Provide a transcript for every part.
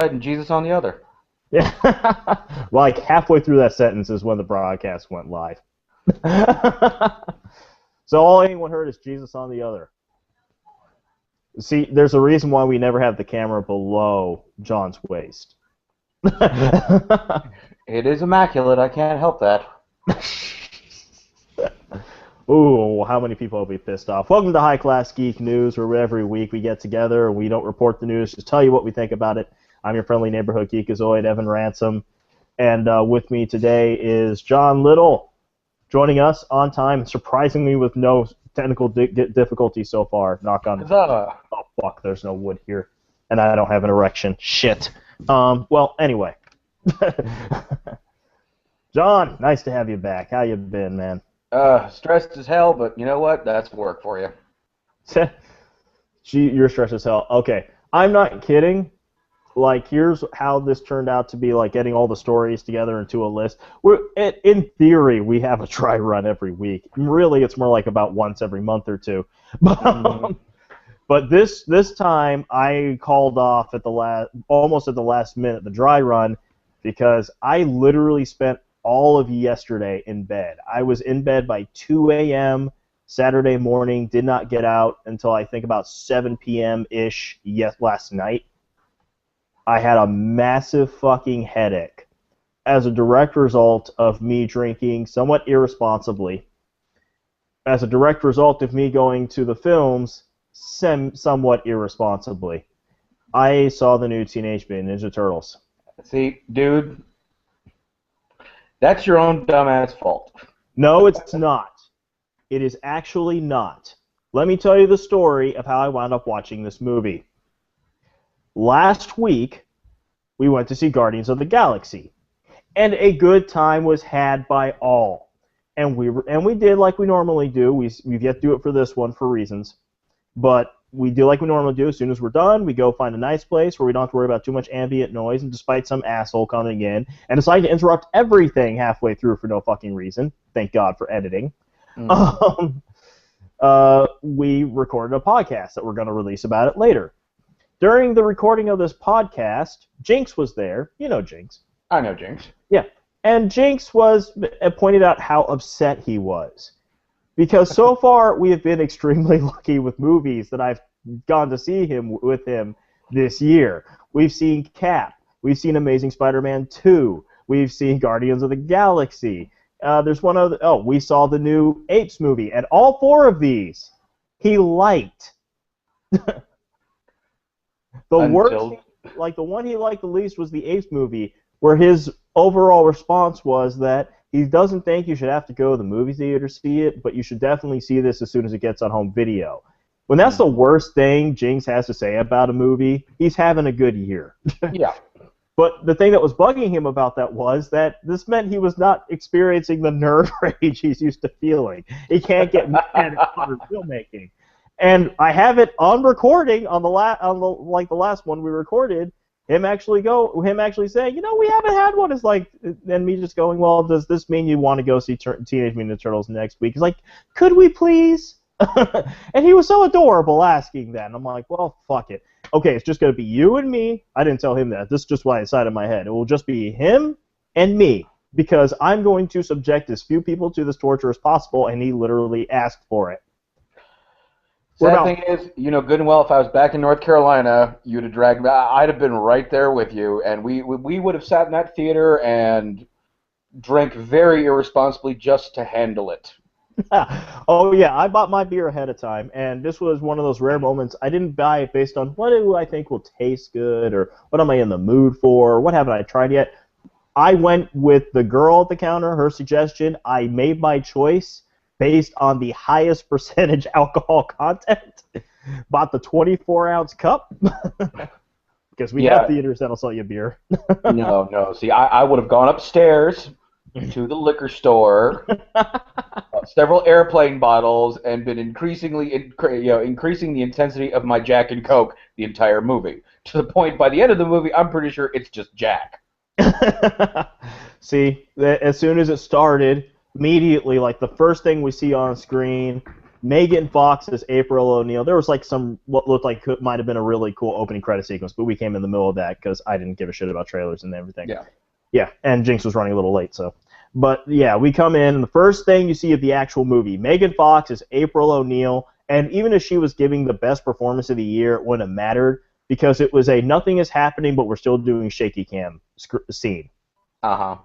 side and Jesus on the other. Yeah. Like halfway through that sentence is when the broadcast went live. So all anyone heard is Jesus on the other. See, there's a reason why we never have the camera below John's waist. It is immaculate. I can't help that. Ooh, how many people will be pissed off? Welcome to High Class Geek News, where every week we get together and we don't report the news, just tell you what we think about it. I'm your friendly neighborhood geekazoid, Evan Ransom, and with me today is John Little, joining us on time, surprisingly with no technical difficulty so far. Knock on. Oh fuck, there's no wood here, and I don't have an erection. Shit. Well, anyway, John, nice to have you back. How you been, man? Stressed as hell, but you know what? That's work for you. You're stressed as hell. Okay, I'm not kidding. Like, here's how this turned out to be, like, getting all the stories together into a list. In theory, we have a dry run every week. Really, it's more like about once every month or two. But this time, I called off at almost at the last minute, the dry run, because I literally spent all of yesterday in bed. I was in bed by 2 a.m. Saturday morning, did not get out until I think about 7 p.m.-ish last night. I had a massive fucking headache as a direct result of me drinking somewhat irresponsibly, as a direct result of me going to the films somewhat irresponsibly. I saw the new Teenage Mutant Ninja Turtles. See, dude, that's your own dumbass fault. No, it's not. It is actually not. Let me tell you the story of how I wound up watching this movie. Last week, we went to see Guardians of the Galaxy, and a good time was had by all. And we did like we normally do. We've yet to do it for this one for reasons, but we do like we normally do. As soon as we're done, we go find a nice place where we don't have to worry about too much ambient noise, and despite some asshole coming in and deciding to interrupt everything halfway through for no fucking reason, thank God for editing, we recorded a podcast that we're going to release about it later. During the recording of this podcast, Jinx was there. You know Jinx. I know Jinx. Yeah. And Jinx pointed out how upset he was. Because so far, we have been extremely lucky with movies that I've gone to see with him this year. We've seen Cap. We've seen Amazing Spider-Man 2. We've seen Guardians of the Galaxy. There's one other. Oh, we saw the new Apes movie. And all four of these, he liked. The one he liked the least was the Apes movie, where his overall response was that he doesn't think you should have to go to the movie theater to see it, but you should definitely see this as soon as it gets on home video. When that's the worst thing Jinx has to say about a movie, he's having a good year. Yeah. But the thing that was bugging him about that was that this meant he was not experiencing the nerd rage he's used to feeling. He can't get mad at modern filmmaking. And I have it on recording on the last one we recorded. Him actually saying, you know, we haven't had one. It's like, and me just going, well, does this mean you want to go see Teenage Mutant Ninja Turtles next week? He's like, could we please? And he was so adorable asking that. And I'm like, well, fuck it. Okay, it's just gonna be you and me. I didn't tell him that. This is just what I decided in my head. It will just be him and me, because I'm going to subject as few people to this torture as possible. And he literally asked for it. Sad thing is, you know good and well, if I was back in North Carolina, you'd have dragged me. I'd have been right there with you, and we would have sat in that theater and drank very irresponsibly just to handle it. Oh, yeah, I bought my beer ahead of time, and this was one of those rare moments. I didn't buy it based on what do I think will taste good, or what am I in the mood for, or what haven't I tried yet. I went with the girl at the counter, her suggestion. I made my choice based on the highest percentage alcohol content. Bought the 24-ounce cup. Because we have theaters that'll sell you beer. No. See, I would have gone upstairs to the liquor store, several airplane bottles, and been increasing the intensity of my Jack and Coke the entire movie. To the point, by the end of the movie, I'm pretty sure it's just Jack. See, as soon as it started, immediately, like the first thing we see on screen Megan Fox as April O'Neil. There was like some what looked like might have been a really cool opening credit sequence, but we came in the middle of that because I didn't give a shit about trailers and everything. Yeah. Yeah, and Jinx was running a little late, so. But yeah, we come in, and the first thing you see of the actual movie, Megan Fox is April O'Neil, and even if she was giving the best performance of the year, it wouldn't have mattered because it was a nothing is happening, but we're still doing shaky cam scene. Uh-huh.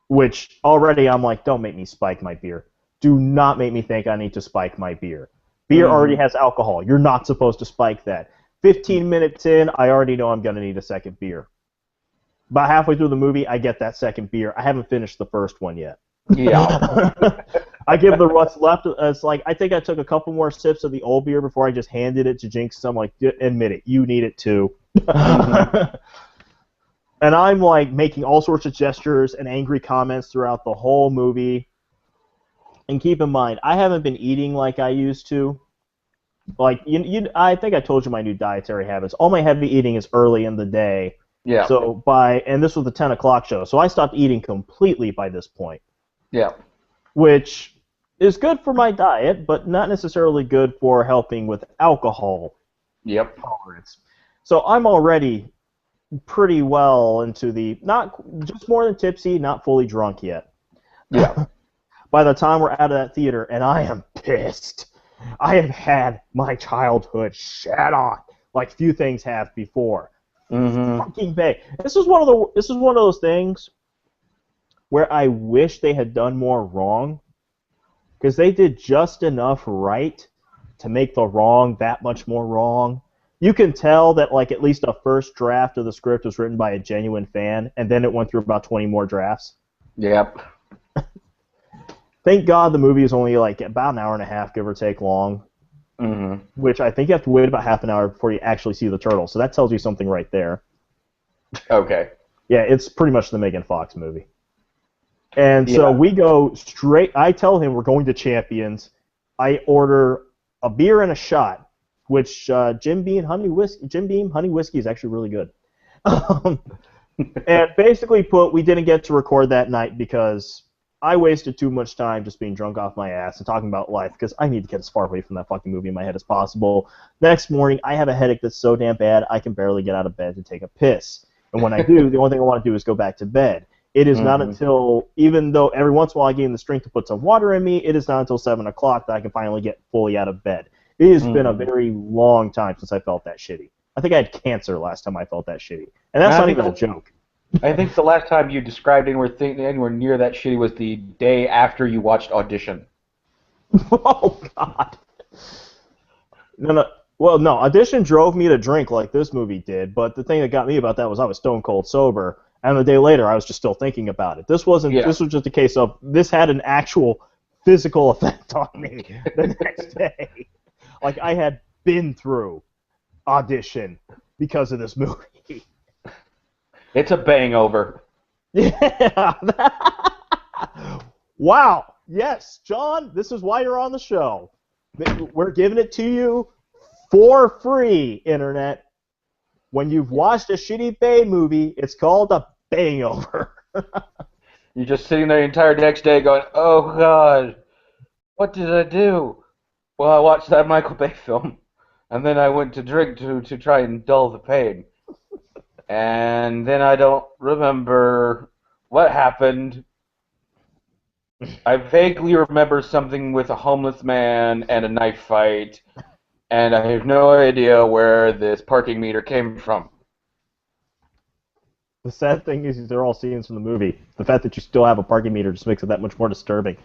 Which already I'm like, don't make me spike my beer. Do not make me think I need to spike my beer. Beer already has alcohol. You're not supposed to spike that. 15 minutes in, I already know I'm going to need a second beer. About halfway through the movie, I get that second beer. I haven't finished the first one yet. Yeah. I give the what's left. It's like I think I took a couple more sips of the old beer before I just handed it to Jinx. So I'm like, admit it, you need it too. And I'm like making all sorts of gestures and angry comments throughout the whole movie. And keep in mind, I haven't been eating like I used to. Like I think I told you my new dietary habits. All my heavy eating is early in the day. Yeah. So and this was the 10 o'clock show, so I stopped eating completely by this point. Yeah. Which is good for my diet, but not necessarily good for helping with alcohol tolerance. So I'm already pretty well into the, not just more than tipsy, not fully drunk yet. Yeah. By the time we're out of that theater, and I am pissed. I have had my childhood shat on like few things have before. Fucking bad. This is one of those things where I wish they had done more wrong, because they did just enough right to make the wrong that much more wrong. You can tell that like at least a first draft of the script was written by a genuine fan, and then it went through about 20 more drafts. Yep. Thank God the movie is only like about an hour and a half, give or take, long. Which I think you have to wait about half an hour before you actually see the turtle. So that tells you something right there. Okay. Yeah, it's pretty much the Megan Fox movie. And so we go straight. I tell him we're going to Champions. I order a beer and a shot, which Jim Beam Honey Whiskey is actually really good. And basically we didn't get to record that night because I wasted too much time just being drunk off my ass and talking about life because I need to get as far away from that fucking movie in my head as possible. Next morning, I have a headache that's so damn bad I can barely get out of bed to take a piss. And when I do, the only thing I want to do is go back to bed. It is not until, even though every once in a while I gain the strength to put some water in me, it is not until 7 o'clock that I can finally get fully out of bed. It has been a very long time since I felt that shitty. I think I had cancer last time I felt that shitty. And that's not even a joke. I think the last time you described anywhere near that shitty was the day after you watched Audition. Oh, God. No. Well, no, Audition drove me to drink like this movie did, but the thing that got me about that was I was stone cold sober, and a day later I was just still thinking about it. This was just a case of, this had an actual physical effect on me the next day. Like, I had been through Audition because of this movie. It's a bang-over. Yeah. Wow. Yes, John, this is why you're on the show. We're giving it to you for free, Internet. When you've watched a shitty Bay movie, it's called a bang-over. You're just sitting there the entire next day going, oh, God, what did I do? Well, I watched that Michael Bay film, and then I went to drink to try and dull the pain. And then I don't remember what happened. I vaguely remember something with a homeless man and a knife fight, and I have no idea where this parking meter came from. The sad thing is they're all scenes from the movie. The fact that you still have a parking meter just makes it that much more disturbing.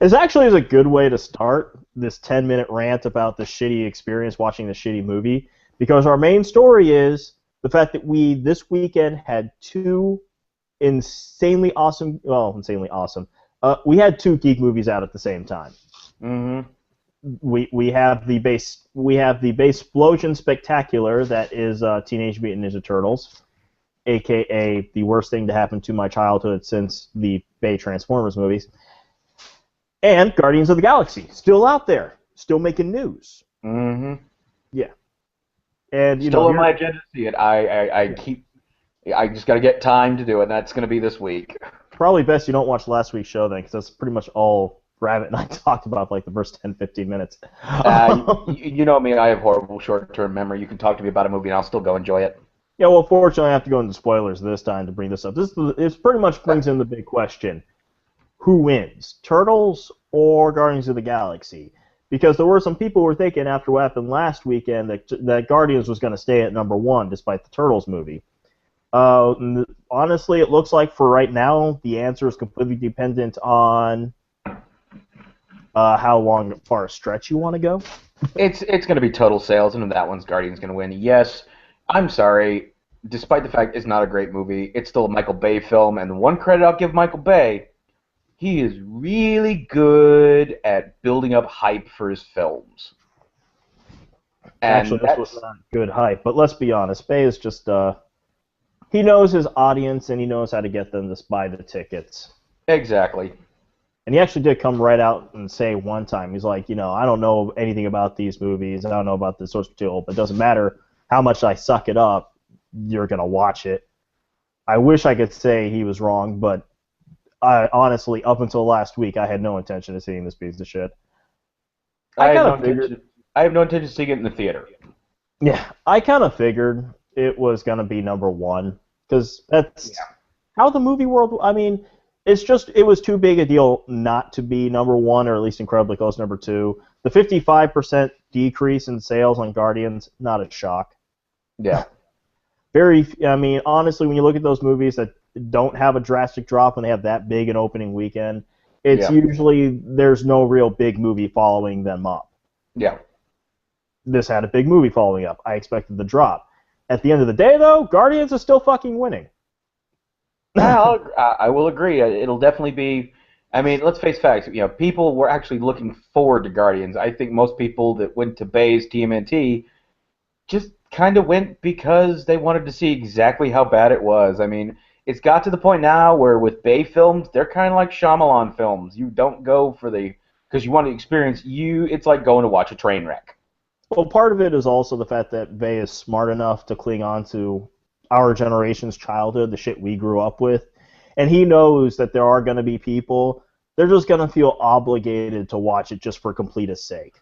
It actually is a good way to start this 10-minute rant about the shitty experience watching the shitty movie, because our main story is the fact that we, this weekend, had two insanely awesome, we had two geek movies out at the same time. We have the Baseplosion Spectacular that is Teenage Mutant Ninja Turtles, a.k.a. the worst thing to happen to my childhood since the Bay Transformers movies, and Guardians of the Galaxy, still out there, still making news. Yeah. And still on my agenda to see it. I just got to get time to do it, and that's going to be this week. Probably best you don't watch last week's show then, because that's pretty much all Rabbit and I talked about like the first 10, 15 minutes. You know me, I have horrible short-term memory. You can talk to me about a movie and I'll still go enjoy it. Yeah, well, fortunately, I have to go into spoilers this time to bring this up. This pretty much brings in the big question: who wins, Turtles or Guardians of the Galaxy? Because there were some people who were thinking after what happened last weekend that Guardians was going to stay at number one despite the Turtles movie. Honestly, it looks like for right now, the answer is completely dependent on how long far a stretch you want to go. It's going to be total sales, and that one's Guardians going to win. Yes, I'm sorry. Despite the fact it's not a great movie, it's still a Michael Bay film, and the one credit I'll give Michael Bay, he is really good at building up hype for his films. And actually, this was not good hype, but let's be honest, Bay is just he knows his audience and he knows how to get them to buy the tickets. Exactly. And he actually did come right out and say one time, he's like, I don't know anything about these movies, I don't know about this source material, but it doesn't matter how much I suck it up, you're going to watch it. I wish I could say he was wrong, but honestly, up until last week, I had no intention of seeing this piece of shit. I have no intention of seeing it in the theater. Yeah, I kind of figured it was going to be number one, because that's how the movie world, I mean, it was too big a deal not to be number one, or at least incredibly close to number two. The 55% decrease in sales on Guardians, not a shock. Yeah. I mean, honestly, when you look at those movies that don't have a drastic drop when they have that big an opening weekend, it's usually there's no real big movie following them up. Yeah. This had a big movie following up. I expected the drop. At the end of the day, though, Guardians is still fucking winning. I will agree. It'll definitely be. I mean, let's face facts. People were actually looking forward to Guardians. I think most people that went to Bay's TMNT just kind of went because they wanted to see exactly how bad it was. I mean, it's got to the point now where with Bay films, they're kind of like Shyamalan films. You don't go because you want to experience. It's like going to watch a train wreck. Well, part of it is also the fact that Bay is smart enough to cling on to our generation's childhood, the shit we grew up with, and he knows that there are going to be people, they're just going to feel obligated to watch it just for complete's sake.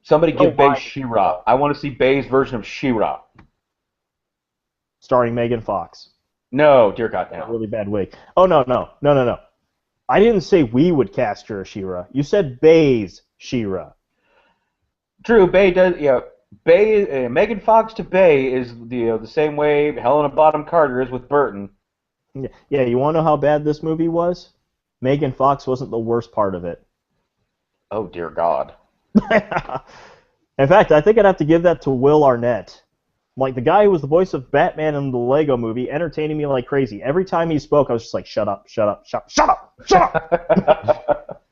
Somebody give Bay She-Ra. I want to see Bay's version of She-Ra. Starring Megan Fox. No, dear God, no. A really bad wig. Oh, no. I didn't say we would cast her as She-Ra. You said Bay's She-Ra. True, Bay does, Bay, Megan Fox to Bay is the same way Helena Bonham Carter is with Burton. Yeah, you want to know how bad this movie was? Megan Fox wasn't the worst part of it. Oh, dear God. In fact, I think I'd have to give that to Will Arnett. Like, the guy who was the voice of Batman in the Lego movie, entertaining me like crazy. Every time he spoke, I was just like, shut up, shut up, shut up, shut up!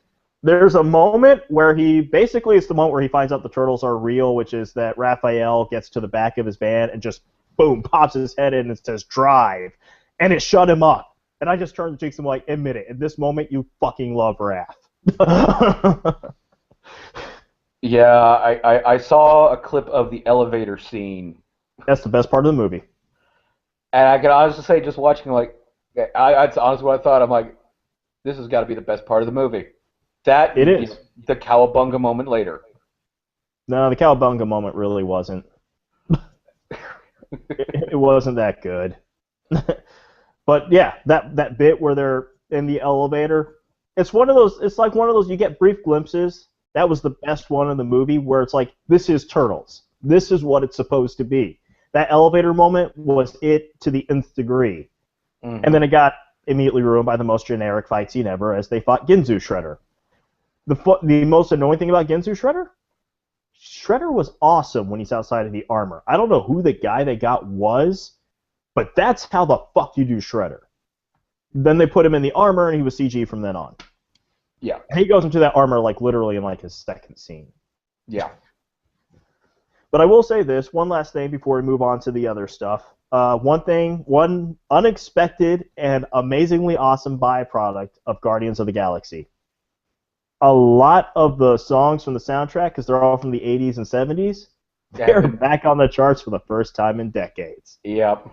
There's a moment where it's the moment where he finds out the turtles are real, which is that Raphael gets to the back of his van and just, boom, pops his head in and says, drive. And it shut him up. And I just turned to Cheeks and I'm like, admit it. At this moment, you fucking love Raph. Yeah, I saw a clip of the elevator scene. That's the best part of the movie. And I can honestly say, just watching, that's honestly what I thought. I'm like, this has got to be the best part of the movie. That it is the cowabunga moment later. No, the cowabunga moment really wasn't. it wasn't that good. But yeah, that bit where they're in the elevator, it's one of those. It's like one of those you get brief glimpses. That was the best one in the movie where it's like, this is Turtles. This is what it's supposed to be. That elevator moment was it to the nth degree. Mm-hmm. And then it got immediately ruined by the most generic fight scene ever as they fought Ginzu Shredder. The most annoying thing about Ginzu Shredder? Shredder was awesome when he's outside of the armor. I don't know who the guy they got was, but that's how the fuck you do Shredder. Then they put him in the armor and he was CG from then on. Yeah. And he goes into that armor literally in his second scene. Yeah. But I will say this, one last thing before we move on to the other stuff. One unexpected and amazingly awesome byproduct of Guardians of the Galaxy. A lot of the songs from the soundtrack, because they're all from the 80s and 70s, they're back on the charts for the first time in decades. Yep.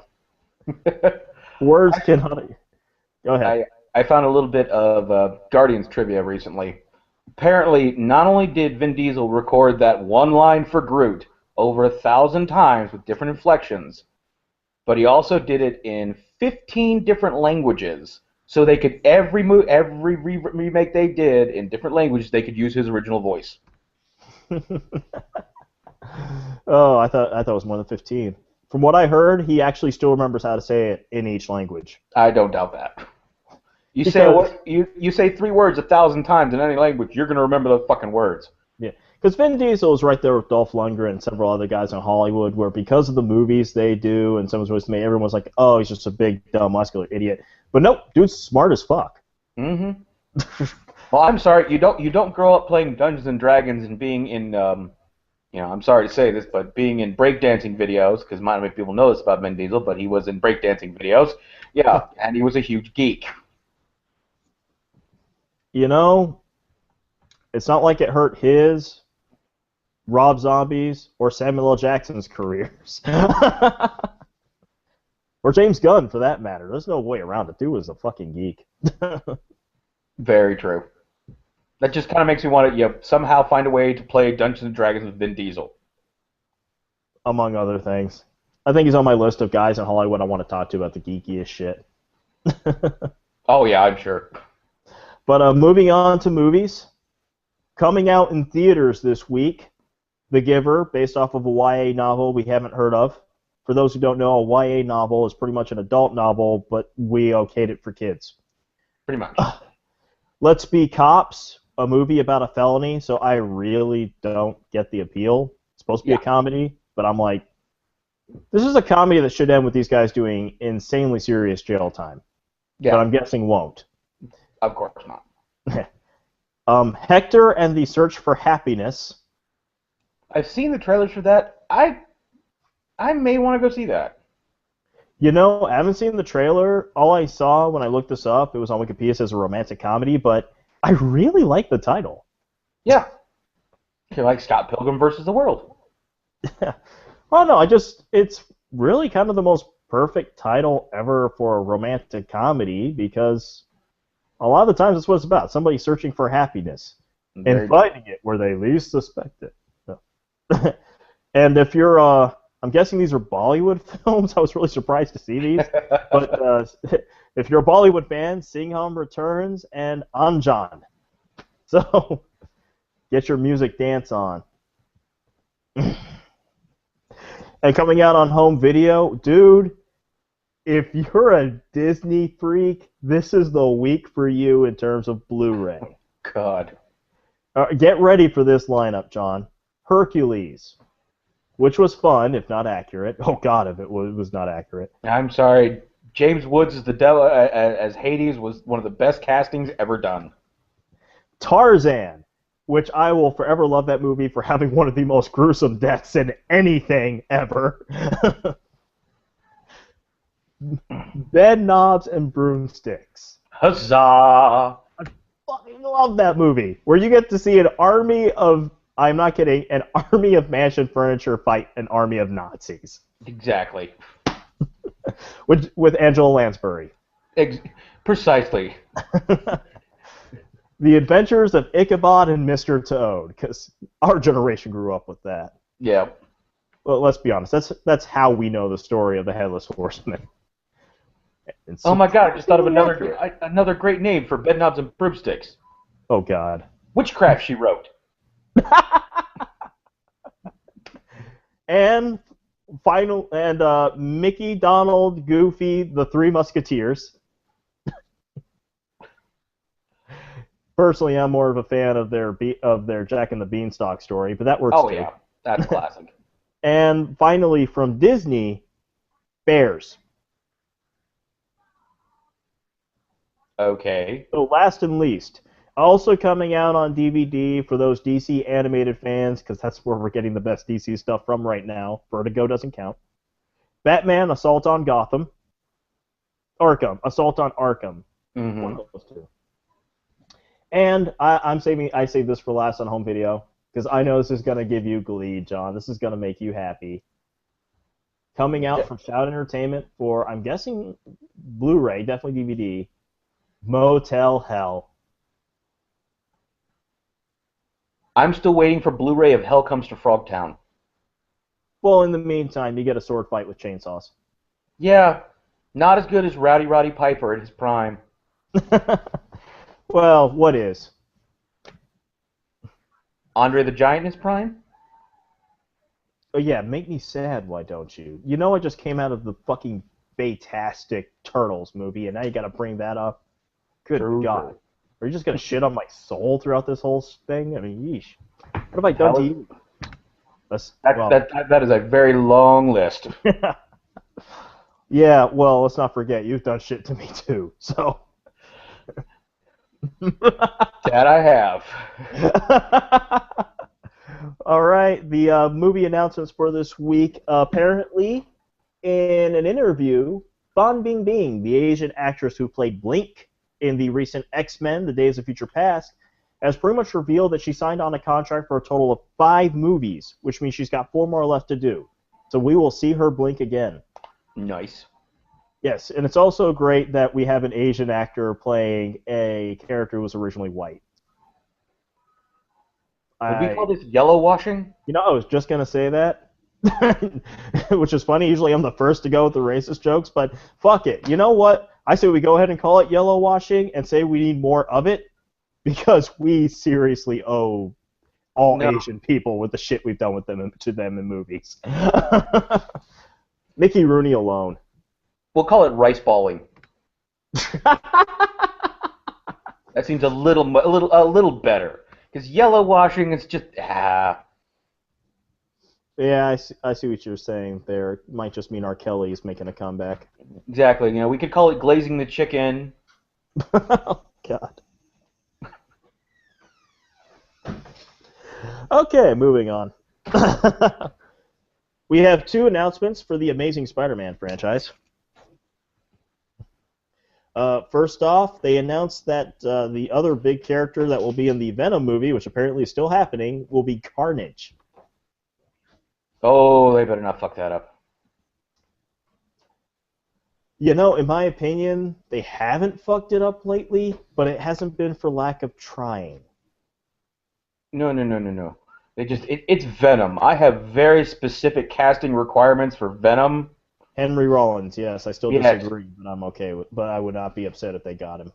Words cannot... Go ahead. I found a little bit of Guardians trivia recently. Apparently, not only did Vin Diesel record that one line for Groot over 1,000 times with different inflections, but he also did it in 15 different languages. So they could every remake they did in different languages, they could use his original voice. Oh, I thought it was more than 15. From what I heard, he actually still remembers how to say it in each language. I don't doubt that. You say Because what you say 3 words 1,000 times in any language, you're gonna remember the fucking words. yeah, because Vin Diesel is right there with Dolph Lundgren and several other guys in Hollywood, where because of the movies they do and some of his made, everyone's like, oh, he's just a big, dumb, muscular idiot. But nope, dude's smart as fuck. Mm-hmm. Well, I'm sorry, you don't grow up playing Dungeons and Dragons and being in I'm sorry to say this, but being in breakdancing videos, because not many people know this about Vin Diesel, but he was in breakdancing videos. Yeah, and he was a huge geek. You know, it's not like it hurt his, Rob Zombie's, or Samuel L. Jackson's careers. Or James Gunn, for that matter. There's no way around it. Dude was a fucking geek. Very true. That just kind of makes me want to somehow find a way to play Dungeons and Dragons with Vin Diesel. Among other things. I think he's on my list of guys in Hollywood I want to talk to about the geekiest shit. Oh yeah, I'm sure. But moving on to movies. Coming out in theaters this week, The Giver, based off of a YA novel we haven't heard of. For those who don't know, a YA novel is pretty much an adult novel, but we okayed it for kids. Pretty much. Let's Be Cops, a movie about a felony, so I really don't get the appeal. It's supposed to be a comedy, but I'm like, this is a comedy that should end with these guys doing insanely serious jail time. Yeah. But I'm guessing won't. Of course not. Hector and the Search for Happiness. I've seen the trailers for that. I may want to go see that. You know, I haven't seen the trailer. All I saw when I looked this up, it was on Wikipedia, as a romantic comedy, but I really like the title. Yeah. You're like Scott Pilgrim versus the World. Well, no, it's really kind of the most perfect title ever for a romantic comedy, because a lot of the times that's what it's about. Somebody searching for happiness and finding it where they least suspect it. So. And if you're, I'm guessing these are Bollywood films. I was really surprised to see these. But if you're a Bollywood fan, Singham returns and Anjan. So get your music dance on. And coming out on home video, dude, if you're a Disney freak, this is the week for you in terms of Blu-ray. God. Get ready for this lineup, John. Hercules, which was fun, if not accurate. Oh, God, if it was not accurate. I'm sorry. James Woods as the devil, as Hades, was one of the best castings ever done. Tarzan, which I will forever love that movie for having one of the most gruesome deaths in anything ever. Bed knobs and broomsticks. Huzzah! I fucking love that movie, where you get to see an army of, I'm not kidding, an army of mansion furniture fight an army of Nazis. Exactly. with Angela Lansbury. Precisely. The Adventures of Ichabod and Mr. Toad, because our generation grew up with that. Yeah. Well, let's be honest. That's how we know the story of the Headless Horseman. Oh my God! I just thought of another great name for bedknobs and broomsticks. Oh God. Witchcraft, she wrote. And Mickey, Donald, Goofy, the Three Musketeers. Personally, I'm more of a fan of their Jack and the Beanstalk story, but that works too. Oh yeah, that's classic. And finally, from Disney, Bears. Okay. So last and least, also coming out on DVD for those DC animated fans, because that's where we're getting the best DC stuff from right now. Vertigo doesn't count. Batman: Assault on Gotham. Assault on Arkham. Mm-hmm. One of those two. And I save this for last on home video, because I know this is going to give you glee, John. This is going to make you happy. Coming out from Shout Entertainment for, I'm guessing, Blu-ray, definitely DVD. Motel Hell. I'm still waiting for Blu-ray of Hell Comes to Frogtown. Well, in the meantime, you get a sword fight with chainsaws. Yeah, not as good as Rowdy Roddy Piper at his prime. Well, what is? Andre the Giant in his prime? Oh yeah, make me sad, why don't you? You know I just came out of the fucking Fantastic Turtles movie, and now you gotta bring that up? Good True. God. Are you just gonna shit on my soul throughout this whole thing? I mean, yeesh. What have I done Hell to is- you? That is a very long list. Yeah, well, let's not forget, you've done shit to me too, so... That I have. All right, the movie announcements for this week. Apparently, in an interview, Fan Bingbing, the Asian actress who played Blink in the recent X-Men: The Days of Future Past, has pretty much revealed that she signed on a contract for a total of 5 movies, which means she's got 4 more left to do. So we will see her blink again. Nice. Yes, and it's also great that we have an Asian actor playing a character who was originally white. Would we call this yellow washing? You know, I was just gonna say that, which is funny. Usually, I'm the first to go with the racist jokes, but fuck it. You know what? I say we go ahead and call it yellow washing and say we need more of it because we seriously owe all Asian people with the shit we've done with them to them in movies. Mickey Rooney alone. We'll call it rice balling. That seems a little better. Because yellow washing is just Yeah, I see what you're saying there. It might just mean R. Kelly is making a comeback. Exactly. You know, we could call it glazing the chicken. Oh, God. Okay, moving on. We have 2 announcements for the Amazing Spider-Man franchise. First off, they announced that the other big character that will be in the Venom movie, which apparently is still happening, will be Carnage. Oh, they better not fuck that up. You know, in my opinion, they haven't fucked it up lately, but it hasn't been for lack of trying. No. It's Venom. I have very specific casting requirements for Venom. Henry Rollins, yes, I still Yes. disagree, but I'm okay with. But I would not be upset if they got him.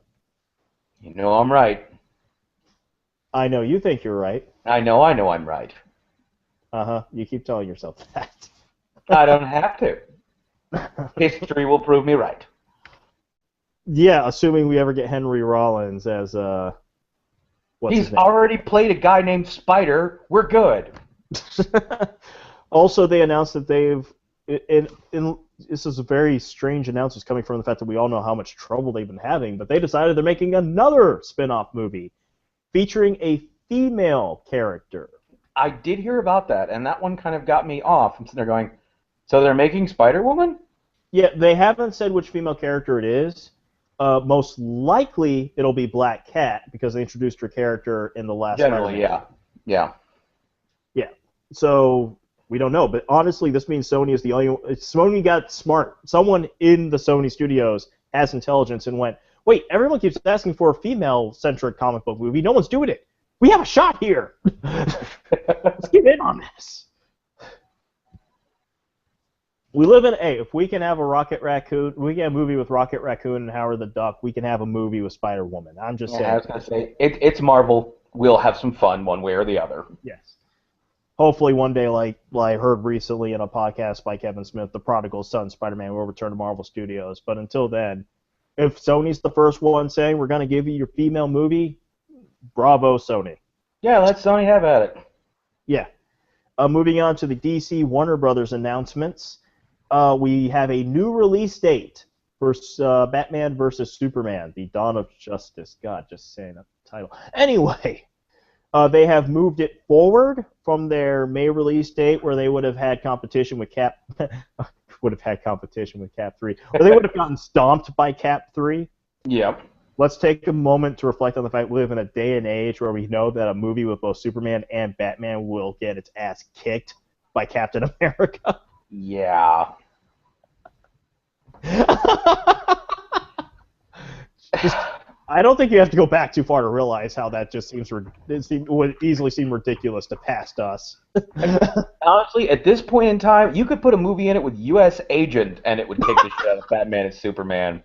You know I'm right. I know you think you're right. I know I'm right. You keep telling yourself that. I don't have to. History will prove me right. Yeah, assuming we ever get Henry Rollins as what's his He's name? already played a guy named Spider. We're good. Also, they announced that they've this is a very strange announcement coming from the fact that we all know how much trouble they've been having, but they decided they're making another spin-off movie featuring a female character. I did hear about that, and that one kind of got me off. I'm sitting there going, so they're making Spider-Woman? Yeah, they haven't said which female character it is. Most likely, it'll be Black Cat because they introduced her character in the last. Generally, yeah. So we don't know, but honestly, this means Sony is the only. Sony got smart. Someone in the Sony studios has intelligence and went, wait, everyone keeps asking for a female-centric comic book movie. No one's doing it. We have a shot here. Let's get in on this. We live in if we can have a Rocket Raccoon, we can have a movie with Rocket Raccoon and Howard the Duck. We can have a movie with Spider-Woman. I'm just saying. I was gonna say it's Marvel. We'll have some fun one way or the other. Yes. Hopefully one day, like I heard recently in a podcast by Kevin Smith, the prodigal son Spider-Man will return to Marvel Studios. But until then, if Sony's the first one saying we're going to give you your female movie, bravo, Sony. Yeah, let Sony have at it. Yeah. Moving on to the DC Warner Brothers announcements, we have a new release date for Batman vs. Superman, The Dawn of Justice. God, just saying that title. Anyway. They have moved it forward from their May release date, where they would have had competition with Cap 3, or they would have gotten stomped by Cap 3. Yep. Let's take a moment to reflect on the fact we live in a day and age where we know that a movie with both Superman and Batman will get its ass kicked by Captain America. Yeah. I don't think you have to go back too far to realize how that just would easily seem ridiculous to past us. Honestly, at this point in time, you could put a movie in it with U.S. Agent, and it would kick the shit out of Batman and Superman.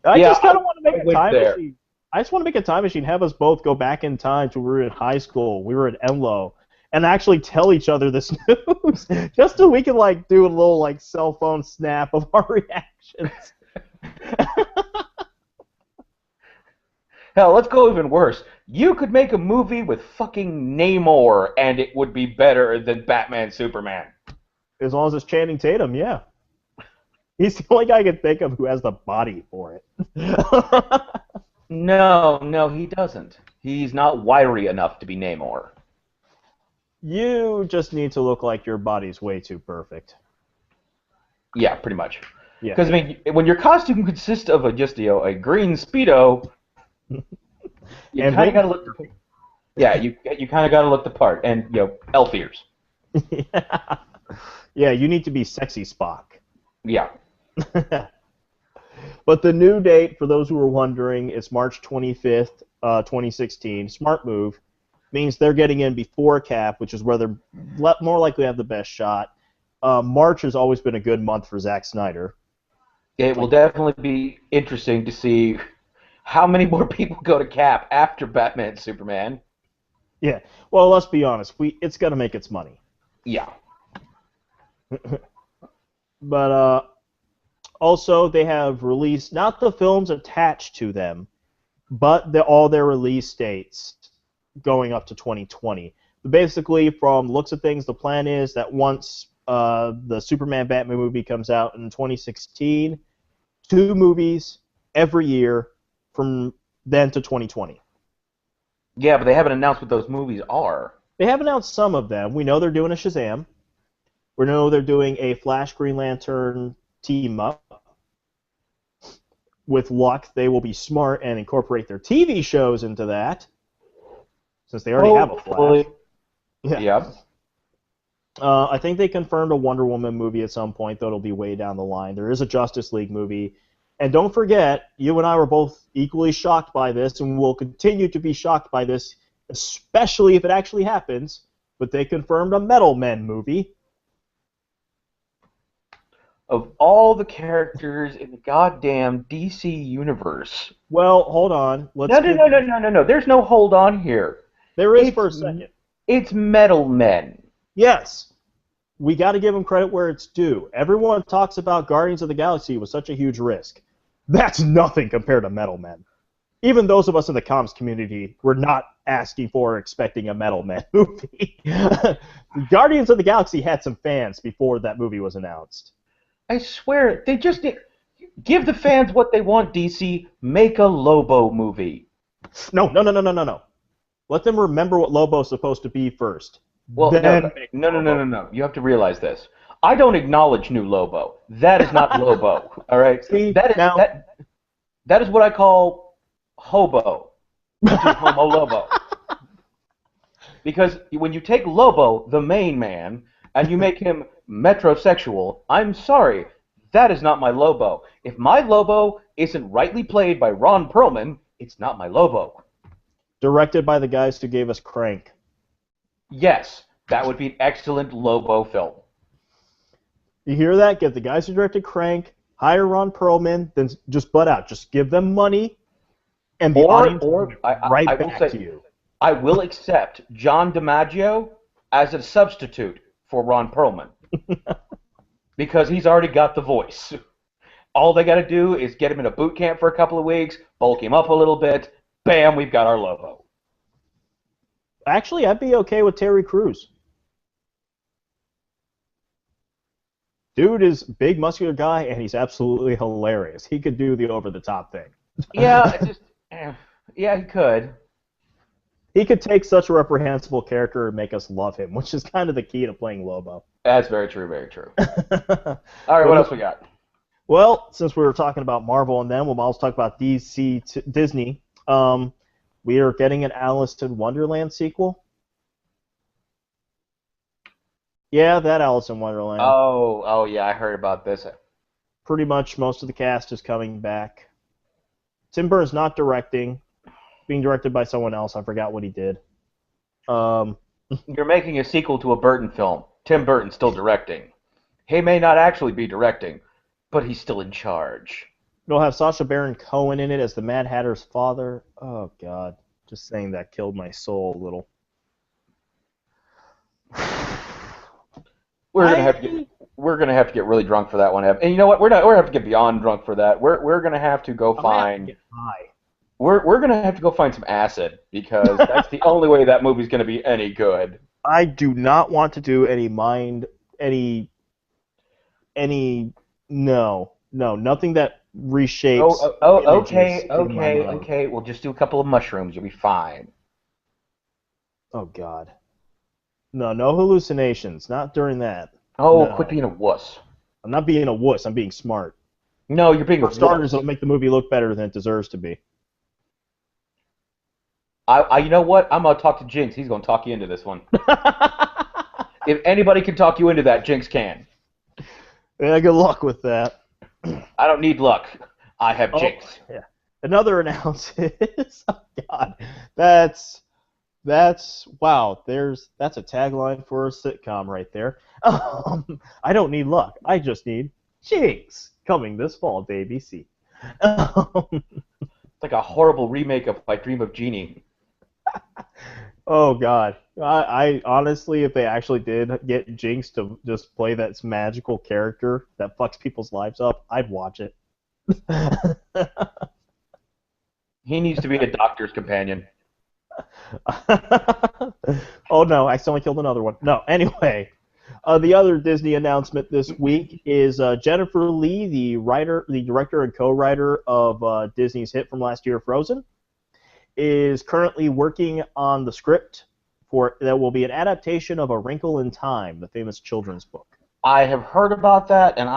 I Yeah, just kind of want to make I a went time there. machine. I just want to make a time machine, have us both go back in time to when we were in high school, we were at Enlo, and actually tell each other this news, just so we can like do a little like cell phone snap of our reactions. Hell, let's go even worse. You could make a movie with fucking Namor, and it would be better than Batman Superman. As long as it's Channing Tatum, yeah. He's the only guy I can think of who has the body for it. No, he doesn't. He's not wiry enough to be Namor. You just need to look like your body's way too perfect. Yeah, pretty much. Yeah. Because I mean, when your costume consists of a green speedo, you And kind of got to look. Yeah, you kind of got to look the part, and elf ears. Yeah. Yeah, you need to be sexy Spock. Yeah. But the new date, for those who are wondering, is March 25th, 2016. Smart move. Means they're getting in before Cap, which is where they're more likely to have the best shot. March has always been a good month for Zack Snyder. It will definitely be interesting to see how many more people go to Cap after Batman and Superman. Yeah. Well, let's be honest. It's going to make its money. Yeah. But also, they have released not the films attached to them, but all their release dates going up to 2020. Basically, from looks of things, the plan is that once the Superman Batman movie comes out in 2016, 2 movies every year from then to 2020. Yeah, but they haven't announced what those movies are. They have announced some of them. We know they're doing a Shazam. We know they're doing a Flash Green Lantern team up. With luck, they will be smart and incorporate their TV shows into that, since they already have a Flash. Yeah. Yep. I think they confirmed a Wonder Woman movie at some point, though it'll be way down the line. There is a Justice League movie. And don't forget, you and I were both equally shocked by this, and will continue to be shocked by this, especially if it actually happens, but they confirmed a Metal Men movie. Of all the characters in the goddamn DC universe. Well, hold on. No. There's no hold on here. There is for a second. It's Metal Men. Yes. We got to give them credit where it's due. Everyone talks about Guardians of the Galaxy was such a huge risk. That's nothing compared to Metal Men. Even those of us in the comms community were not asking for or expecting a Metal Men movie. Guardians of the Galaxy had some fans before that movie was announced. I swear, they just give the fans what they want, DC. Make a Lobo movie. No. Let them remember what Lobo's supposed to be first. Well, no. You have to realize this. I don't acknowledge new Lobo. That is not Lobo. All right. See, that is what I call hobo, which is Homo Lobo. Because when you take Lobo, the main man, and you make him metrosexual, I'm sorry, that is not my Lobo. If my Lobo isn't rightly played by Ron Perlman, it's not my Lobo. Directed by the guys who gave us Crank. Yes, that would be an excellent Lobo film. You hear that? Get the guys who directed Crank, hire Ron Perlman, then just butt out. Just give them money, and the audience will be right back to you. I will accept John DiMaggio as a substitute for Ron Perlman. Because he's already got the voice. All they got to do is get him in a boot camp for a couple of weeks, bulk him up a little bit, bam, we've got our Lobo. Actually, I'd be okay with Terry Crews. Dude is a big, muscular guy, and he's absolutely hilarious. He could do the over-the-top thing. Yeah, yeah, he could. He could take such a reprehensible character and make us love him, which is kind of the key to playing Lobo. That's very true, very true. All right, what else we got? Well, since we were talking about Marvel and them, we'll also talk about Disney. We are getting an Alice in Wonderland sequel. Yeah, that Alice in Wonderland. Oh, yeah, I heard about this. Pretty much most of the cast is coming back. Tim Burton's not directing, being directed by someone else. I forgot what he did. You're making a sequel to a Burton film. Tim Burton's still directing. He may not actually be directing, but he's still in charge. You'll have Sacha Baron Cohen in it as the Mad Hatter's father. Oh, God. Just saying that killed my soul a little. We're gonna have to get really drunk for that one, Ev. And you know what? We're gonna have to get beyond drunk for that. We're gonna have to go find. Get high. We're gonna have to go find some acid because that's the only way that movie's gonna be any good. I do not want to do nothing that reshapes. Okay. We'll just do a couple of mushrooms. You'll be fine. Oh, God. No hallucinations. Not during that. Oh, No. quit being a wuss. I'm not being a wuss. I'm being smart. No, you're being a For starters, wuss. it'll make the movie look better than it deserves to be. You know what? I'm gonna talk to Jinx. He's gonna talk you into this one. If anybody can talk you into that, Jinx can. Yeah, good luck with that. I don't need luck. I have Jinx. Yeah. Another announcement is, oh, God, that's wow. That's a tagline for a sitcom right there. I don't need luck. I just need Jinx coming this fall to ABC. It's like a horrible remake of I Dream of Jeannie. Oh, God. I honestly, if they actually did get Jinx to just play that magical character that fucks people's lives up, I'd watch it. He needs to be a doctor's companion. Oh, no, I accidentally killed another one. No, anyway. The other Disney announcement this week is Jennifer Lee, the director and co-writer of Disney's hit from last year, Frozen, is currently working on the script that will be an adaptation of A Wrinkle in Time, the famous children's book. I have heard about that, and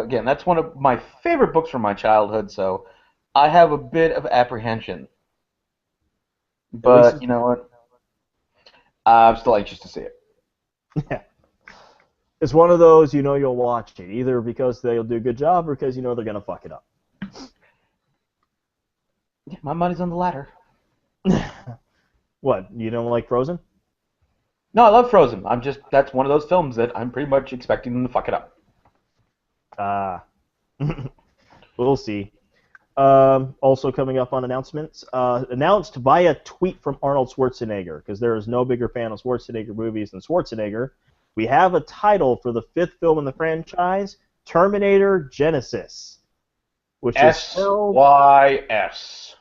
again, that's one of my favorite books from my childhood, so I have a bit of apprehension. But, you know what? I'm still anxious to see it. Yeah. It's one of those, you'll watch it, either because they'll do a good job or because they're going to fuck it up. Yeah, my money's on the latter. What, you don't like Frozen? No, I love Frozen. That's one of those films that I'm pretty much expecting them to fuck it up. We'll see. Also coming up on announcements, announced via tweet from Arnold Schwarzenegger, because there is no bigger fan of Schwarzenegger movies than Schwarzenegger. We have a title for the 5th film in the franchise, Terminator Genesis, which is SYS.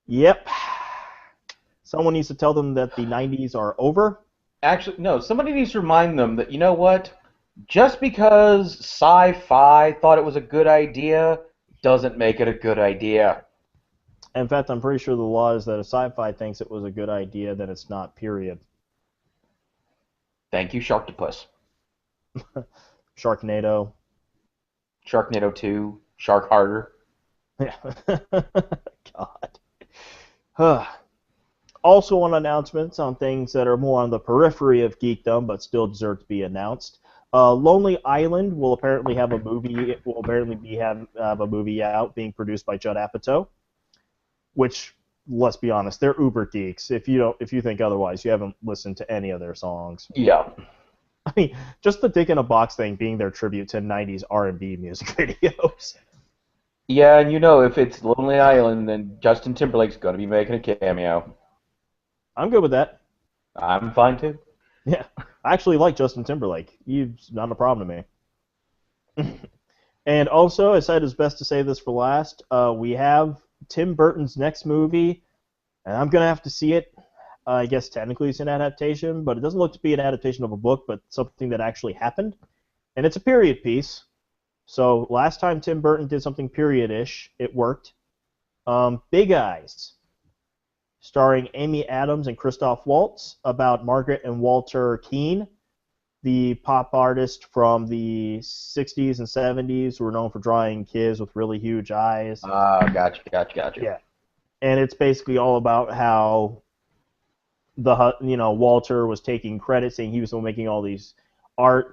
Yep. Someone needs to tell them that the 90s are over. Actually, no, somebody needs to remind them that, you know what? Just because sci-fi thought it was a good idea doesn't make it a good idea. In fact, I'm pretty sure the law is that if sci-fi thinks it was a good idea, then it's not, period. Thank you, Sharktopus. Sharknado. Sharknado 2. Shark Harder. Yeah. God. Also on announcements on things that are more on the periphery of geekdom but still deserve to be announced. Lonely Island will apparently have a movie. It will apparently have a movie out being produced by Judd Apatow, which, let's be honest, they're uber geeks. If you think otherwise, you haven't listened to any of their songs. Yeah. I mean, just the Dick in a Box thing being their tribute to 90s R&B music videos. Yeah, and if it's Lonely Island, then Justin Timberlake's going to be making a cameo. I'm good with that. I'm fine, too. Yeah, I actually like Justin Timberlake. He's not a problem to me. And also, I said it's best to say this for last, we have Tim Burton's next movie, and I'm going to have to see it. I guess technically it's an adaptation, but it doesn't look to be an adaptation of a book, but something that actually happened. And it's a period piece. So last time Tim Burton did something period-ish, it worked. Big Eyes, starring Amy Adams and Christoph Waltz, about Margaret and Walter Keane, the pop artist from the 60s and 70s who were known for drawing kids with really huge eyes. Gotcha. Yeah. And it's basically all about how Walter was taking credit, saying he was making all these telling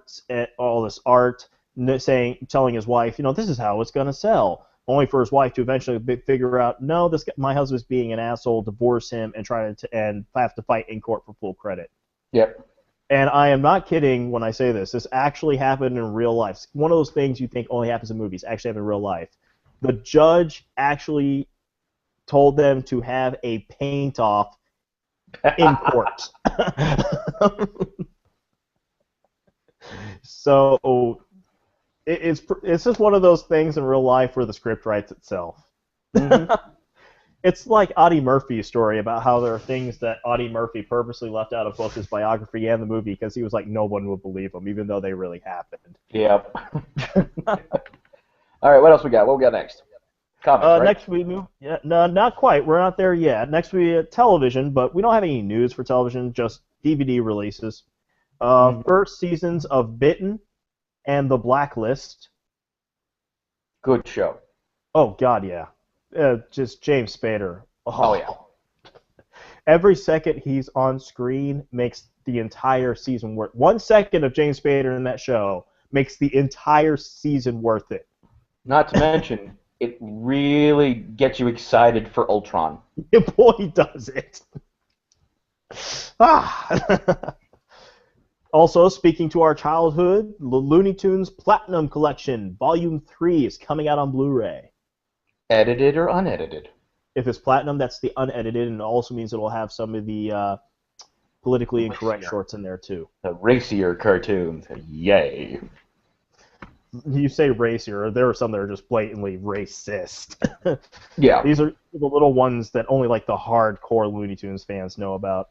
his wife, this is how it's going to sell. only for his wife to eventually figure out, no, my husband's being an asshole, divorce him, and and have to fight in court for full credit. Yep. And I am not kidding when I say this. This actually happened in real life. It's one of those things you think only happens in movies actually happen in real life. The judge actually told them to have a paint-off in court. So it's just one of those things in real life where the script writes itself. Mm-hmm. It's like Audie Murphy's story about how there are things that Audie Murphy purposely left out of both his biography and the movie because he was like, no one would believe him, even though they really happened. Yep. All right, what else we got? What we got next? Comics, right? Next we move. Yeah, no, not quite. We're not there yet. Next we television, but we don't have any news for television. Just DVD releases. First seasons of Bitten and The Blacklist. Good show. Oh God, yeah. Just James Spader. Oh yeah. Every second he's on screen makes the entire season worth. 1 second of James Spader in that show makes the entire season worth it. Not to mention, it really gets you excited for Ultron. Boy, does it. Also, speaking to our childhood, the Looney Tunes Platinum Collection, Volume 3 is coming out on Blu-ray. Edited or unedited? If it's Platinum, that's the unedited, and it also means it will have some of the politically incorrect shorts in there, too. The racier cartoons. Yay. You say racier, there are some that are just blatantly racist. Yeah. These are the little ones that only like the hardcore Looney Tunes fans know about.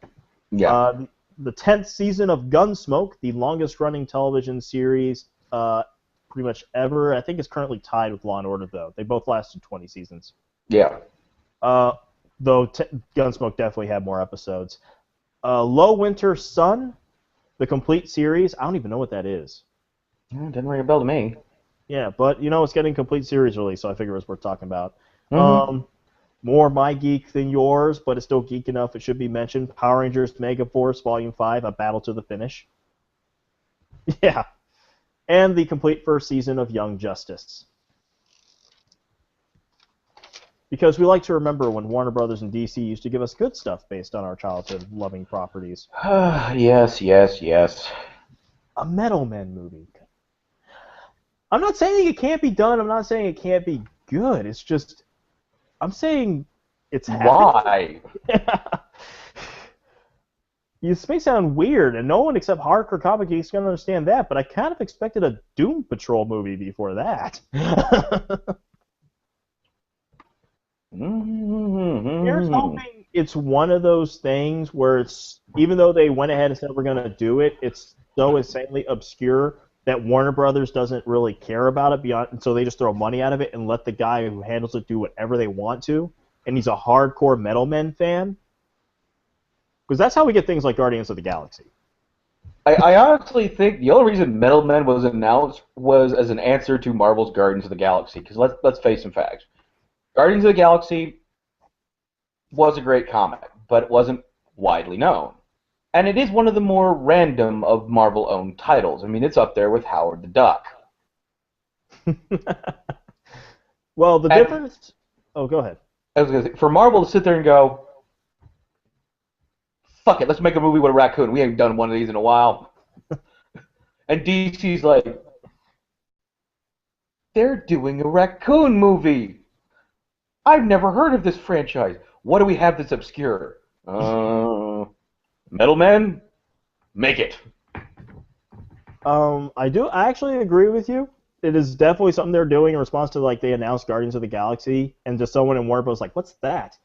Yeah. The 10th season of Gunsmoke, the longest-running television series pretty much ever. I think it's currently tied with Law & Order, though. They both lasted 20 seasons. Yeah. Though Gunsmoke definitely had more episodes. Low Winter Sun, the complete series. I don't even know what that is. Didn't ring a bell to me. Yeah, but, it's getting complete series release, so I figure it was worth talking about. Mm-hmm. More my geek than yours, but it's still geek enough it should be mentioned. Power Rangers Mega Force Volume 5, A Battle to the Finish. Yeah. And the complete first season of Young Justice. Because we like to remember when Warner Brothers and DC used to give us good stuff based on our childhood-loving properties. Yes. A Metal Men movie. I'm not saying it can't be done. I'm not saying it can't be good. It's just, I'm saying it's happening. Why? This may sound weird, and no one except hardcore comic geeks can understand that, but I kind of expected a Doom Patrol movie before that. Here's hoping it's one of those things where it's, even though they went ahead and said we're going to do it, it's so insanely obscure that Warner Brothers doesn't really care about it beyond, and so they just throw money out of it and let the guy who handles it do whatever they want to, and he's a hardcore Metal Men fan. Because that's how we get things like Guardians of the Galaxy. I honestly think the only reason Metal Men was announced was as an answer to Marvel's Guardians of the Galaxy. Because let's face some facts. Guardians of the Galaxy was a great comic, but it wasn't widely known. And it is one of the more random of Marvel-owned titles. I mean, it's up there with Howard the Duck. Well, the difference... Oh, go ahead. I was going to say, for Marvel to sit there and go, fuck it, let's make a movie with a raccoon. We ain't done one of these in a while. And DC's like, they're doing a raccoon movie. I've never heard of this franchise. What do we have that's obscure? Metal Men? Make it. I actually agree with you. It is definitely something they're doing in response to, like, they announced Guardians of the Galaxy, and just someone in Warner Bros. Like, what's that?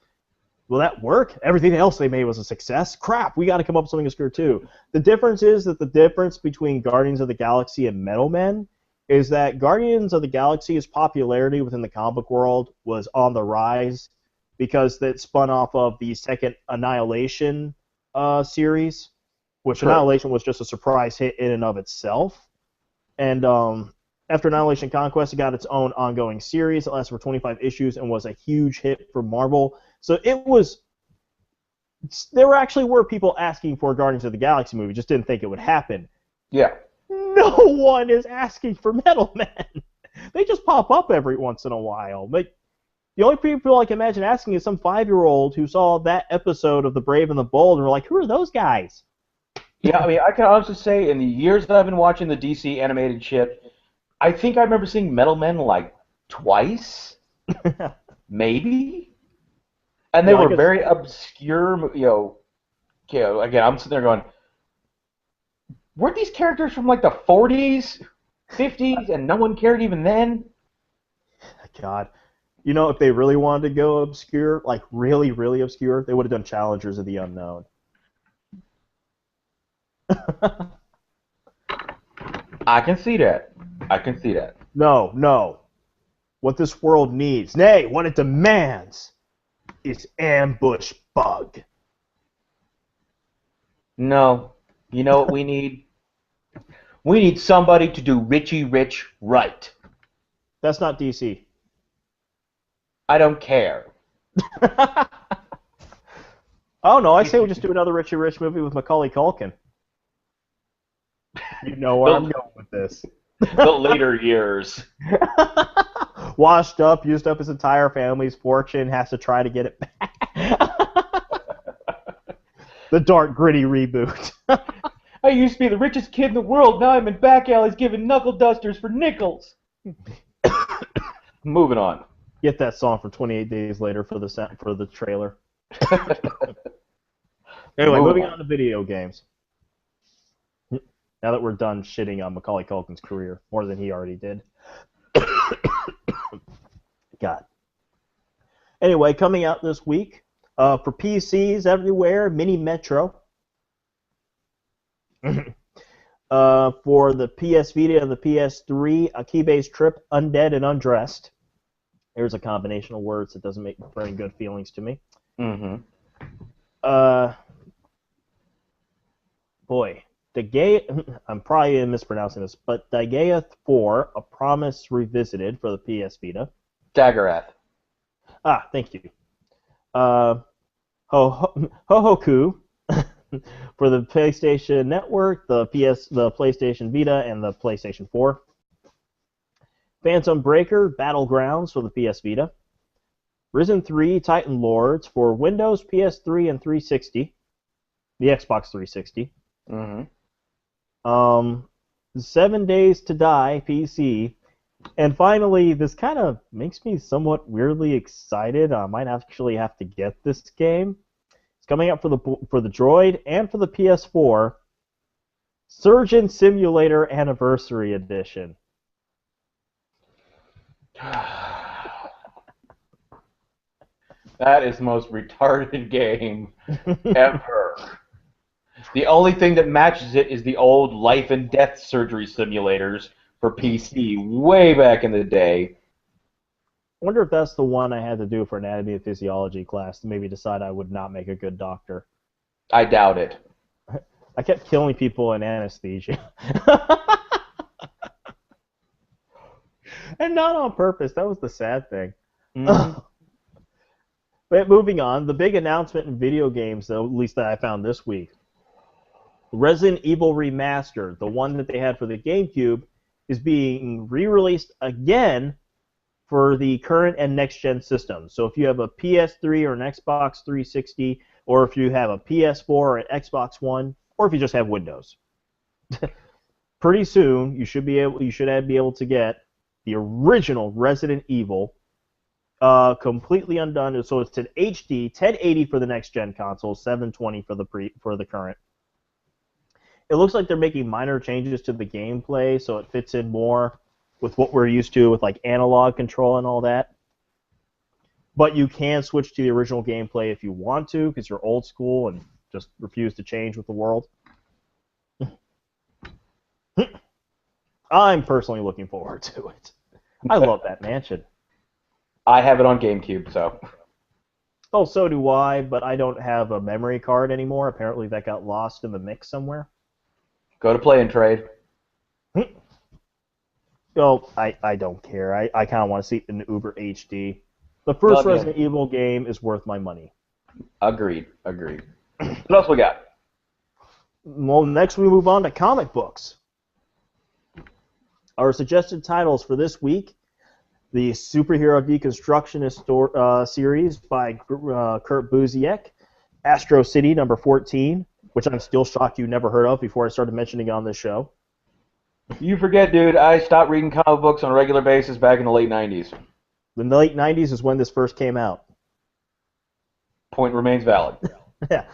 Will that work? Everything else they made was a success? Crap, we got to come up with something obscure too. The difference is that the difference between Guardians of the Galaxy and Metal Men is that Guardians of the Galaxy's popularity within the comic book world was on the rise because it spun off of the second Annihilation series, which Sure. Annihilation was just a surprise hit in and of itself. And after Annihilation Conquest, it got its own ongoing series. It lasted for 25 issues and was a huge hit for Marvel. So there actually were people asking for a Guardians of the Galaxy movie, just didn't think it would happen. Yeah. No one is asking for Metal Men. They just pop up every once in a while. But the only people I can imagine asking is some 5-year-old who saw that episode of The Brave and the Bold and were like, who are those guys? Yeah, I mean, I can honestly say in the years that I've been watching the DC animated shit, I think I remember seeing Metal Men like twice, maybe, and they Yeah, I were guess. very obscure. Again, I'm sitting there going, weren't these characters from like the 40s, 50s, and no one cared even then? God. You know, if they really wanted to go obscure, like really, really obscure, they would have done Challengers of the Unknown. I can see that. I can see that. No, no. What this world needs, nay, what it demands, is Ambush Bug. No, you know what we need? We need somebody to do Richie Rich right. That's not DC. I don't care. Oh no, I say we just do another Richie Rich movie with Macaulay Culkin. You know where I'm going with this. The later years. Washed up, used up his entire family's fortune, has to try to get it back. The dark, gritty reboot. I used to be the richest kid in the world. Now I'm in back alleys giving knuckle dusters for nickels. Moving on. Get that song from 28 Days Later for the trailer. Anyway, moving on to video games. Now that we're done shitting on Macaulay Culkin's career, more than he already did. God. Anyway, coming out this week, for PCs everywhere, Mini Metro. For the PS Vita and the PS3, a key-based trip, Undead and Undressed. There's a combination of words that doesn't make very good feelings to me. Mm-hmm. Boy, I'm probably mispronouncing this, but Dagaea 4, A Promise Revisited for the PS Vita. Daggerath. Ah, thank you. Hohoku for the PlayStation Network, the PlayStation Vita, and the PlayStation 4. Phantom Breaker Battlegrounds for the PS Vita. Risen 3 Titan Lords for Windows, PS3, and 360. The Xbox 360. Mm-hmm. 7 Days to Die PC. And finally, this kind of makes me somewhat weirdly excited. I might actually have to get this game. It's coming out for the Droid and for the PS4. Surgeon Simulator Anniversary Edition. That is the most retarded game ever. The only thing that matches it is the old life and death surgery simulators for PC way back in the day. I wonder if that's the one I had to do for anatomy and physiology class to maybe decide I would not make a good doctor. I doubt it. I kept killing people in anesthesia. And not on purpose. That was the sad thing. Mm-hmm. But moving on, the big announcement in video games, though, at least that I found this week, Resident Evil Remastered, the one that they had for the GameCube, is being re-released again for the current and next-gen systems. So if you have a PS3 or an Xbox 360, or if you have a PS4 or an Xbox One, or if you just have Windows, pretty soon you should be able to get the original Resident Evil completely undone. So it's an HD 1080 for the next-gen console, 720 for the current. It looks like they're making minor changes to the gameplay, so it fits in more with what we're used to with like analog control and all that. But you can switch to the original gameplay if you want to, because you're old school and just refuse to change with the world. I'm personally looking forward to it. I love that mansion. I have it on GameCube, so. Oh, so do I, but I don't have a memory card anymore. Apparently that got lost in the mix somewhere. Go to Play and Trade. Well, I don't care. I kind of want to see it in Uber HD. The first Resident Evil game is worth my money. Agreed. What else we got? Well, next we move on to comic books. Our suggested titles for this week: the Superhero Deconstructionist series by Kurt Busiek, Astro City number 14, which I'm still shocked you never heard of before I started mentioning it on this show. You forget, dude, I stopped reading comic books on a regular basis back in the late 90s. The late 90s is when this first came out. Point remains valid. Yeah.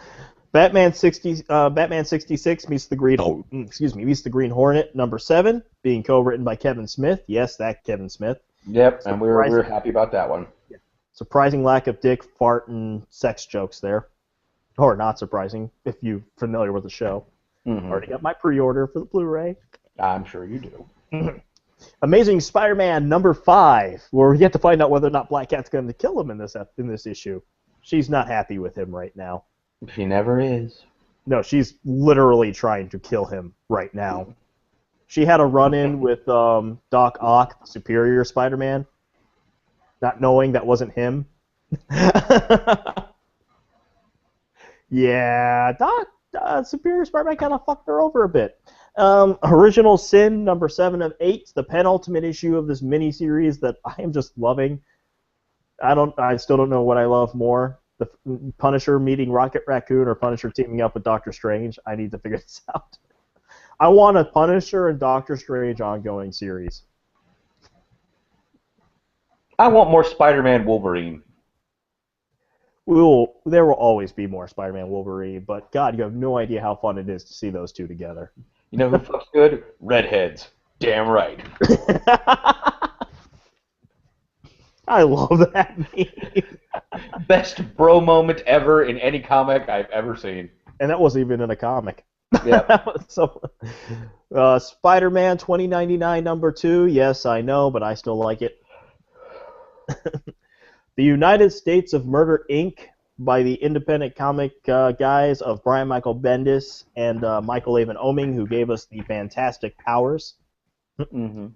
Batman 66 meets the Green Hornet number 7, being co-written by Kevin Smith. Yes, that Kevin Smith. Yep, and we're happy about that one. Surprising lack of dick, fart, and sex jokes there. Or not surprising, if you're familiar with the show. Mm-hmm. Already got my pre-order for the Blu-ray. I'm sure you do. Amazing Spider-Man number 5, where we get to find out whether or not Black Cat's going to kill him in this issue. She's not happy with him right now. She never is. No, she's literally trying to kill him right now. She had a run-in with Doc Ock, the Superior Spider-Man, not knowing that wasn't him. Yeah, Superior Spider-Man kind of fucked her over a bit. Original Sin, number 7 of 8, the penultimate issue of this miniseries that I am just loving. I still don't know what I love more. The Punisher meeting Rocket Raccoon or Punisher teaming up with Doctor Strange. I need to figure this out. I want a Punisher and Doctor Strange ongoing series. I want more Spider-Man Wolverine. There will always be more Spider-Man Wolverine, but God, you have no idea how fun it is to see those two together. You know who fucks good? Redheads. Damn right. I love that meme. Best bro moment ever in any comic I've ever seen. And that wasn't even in a comic. Yeah. So, Spider-Man 2099 number 2. Yes, I know, but I still like it. The United States of Murder, Inc. by the independent comic guys of Brian Michael Bendis and Michael Avon Oeming, who gave us the Fantastic Powers. Mm-hmm.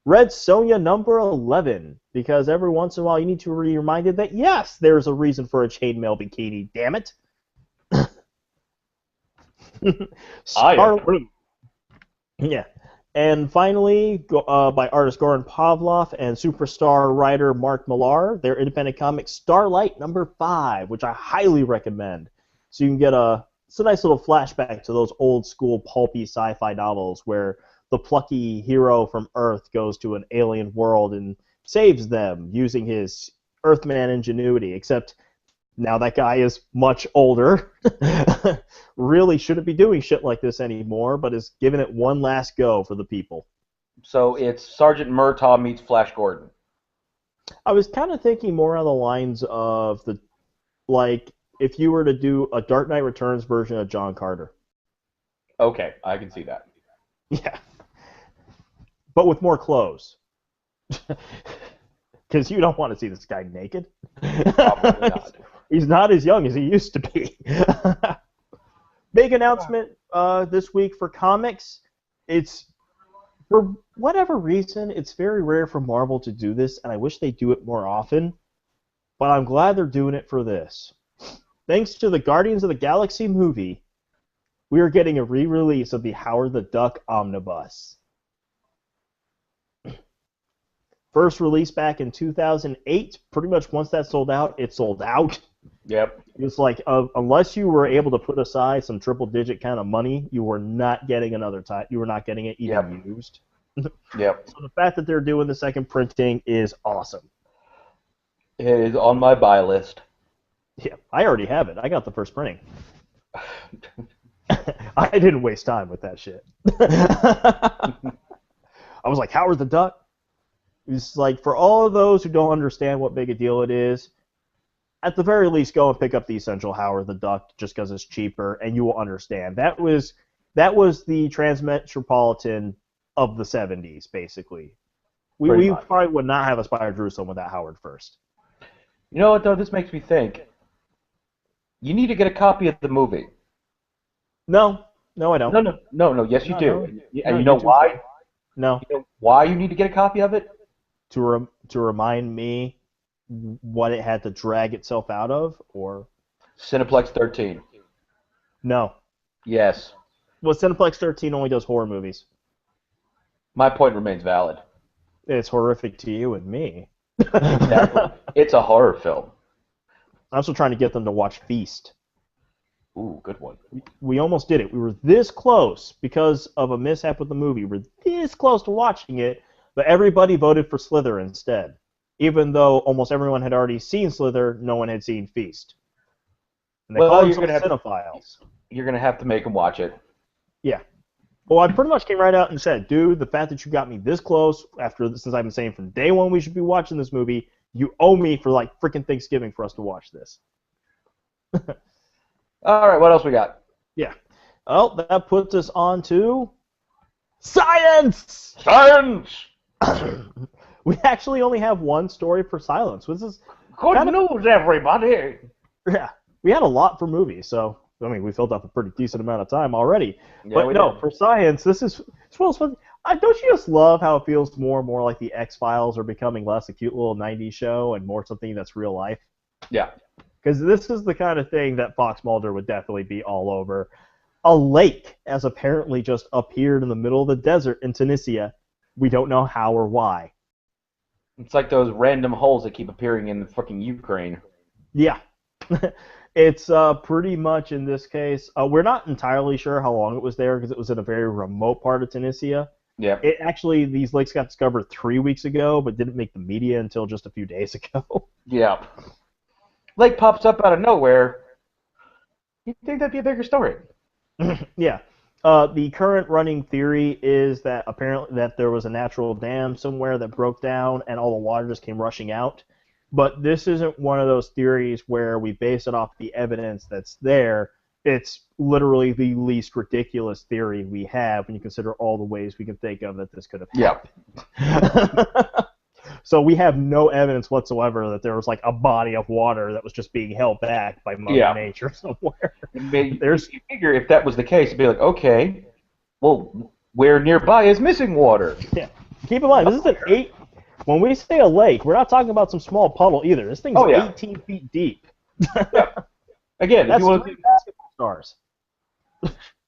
Red Sonja number 11, because every once in a while you need to be reminded that, yes, there's a reason for a chainmail bikini, damn it. Yeah. And finally, by artist Goran Pavlov and superstar writer Mark Millar, their independent comic Starlight number 5, which I highly recommend. So you can get it's a nice little flashback to those old school pulpy sci-fi novels where the plucky hero from Earth goes to an alien world and saves them using his Earthman ingenuity, except now that guy is much older, really shouldn't be doing shit like this anymore, but is giving it one last go for the people. So it's Sergeant Murtaugh meets Flash Gordon. I was kind of thinking more on the lines of if you were to do a Dark Knight Returns version of John Carter. Okay, I can see that. Yeah. But with more clothes. Because you don't want to see this guy naked. Probably not. He's not as young as he used to be. Big announcement this week for comics. It's, for whatever reason, it's very rare for Marvel to do this, and I wish they do it more often. But I'm glad they're doing it for this. Thanks to the Guardians of the Galaxy movie, we are getting a re-release of the Howard the Duck Omnibus. First released back in 2008. Pretty much once that sold out, it sold out. Yep. It's like, unless you were able to put aside some triple-digit kind of money, you were not getting another time. You were not getting it even used. Yep. So the fact that they're doing the second printing is awesome. It is on my buy list. Yeah, I already have it. I got the first printing. I didn't waste time with that shit. I was like, Howard the Duck? It's like, for all of those who don't understand what big a deal it is, at the very least, go and pick up the Essential Howard the Duck just because it's cheaper, and you will understand. That was the Transmetropolitan of the 70s, basically. We probably would not have a Spider Jerusalem without Howard first. You know what, though? This makes me think. You need to get a copy of the movie. No, I don't. No. Yes, you do. No, And you know why? No. You know why you need to get a copy of it? To remind me what it had to drag itself out of, or Cineplex 13. no. Yes. Well, Cineplex 13 only does horror movies. My point remains valid. It's horrific to you and me. Exactly. It's a horror film. I'm still trying to get them to watch Feast. Ooh, good one. We almost did it. We were this close because of a mishap with the movie. We were this close to watching it, but everybody voted for Slither instead. Even though almost everyone had already seen Slither, no one had seen Feast. And they call themselves cinephiles. You're gonna have to make them watch it. Yeah. Well, I pretty much came right out and said, dude, the fact that you got me this close, since I've been saying from day one we should be watching this movie, you owe me for like freaking Thanksgiving for us to watch this. All right, what else we got? Yeah. Well, that puts us on to science! Science! We actually only have one story for silence, which is good news, everybody! Yeah, we had a lot for movies, so I mean, we filled up a pretty decent amount of time already. Yeah, but no, for science, this is well fun. Don't you just love how it feels more and more like the X-Files are becoming less a cute little 90s show and more something that's real life? Yeah. Because this is the kind of thing that Fox Mulder would definitely be all over. A lake has apparently just appeared in the middle of the desert in Tunisia. We don't know how or why. It's like those random holes that keep appearing in fucking Ukraine. Yeah. It's pretty much, in this case, we're not entirely sure how long it was there because it was in a very remote part of Tunisia. Yeah. These lakes got discovered 3 weeks ago, but didn't make the media until just a few days ago. Yeah. Lake pops up out of nowhere. You'd think that'd be a bigger story. Yeah. The current running theory is that apparently that there was a natural dam somewhere that broke down and all the water just came rushing out. But this isn't one of those theories where we base it off the evidence that's there. It's literally the least ridiculous theory we have when you consider all the ways we can think of that this could have happened. So we have no evidence whatsoever that there was like a body of water that was just being held back by Mother Nature somewhere. You figure if that was the case, it'd be like, okay, well, where nearby is missing water? Yeah. Keep in mind, this is an 8... When we say a lake, we're not talking about some small puddle either. This thing's 18 feet deep. Yeah. Again, that's 3 basketball stars.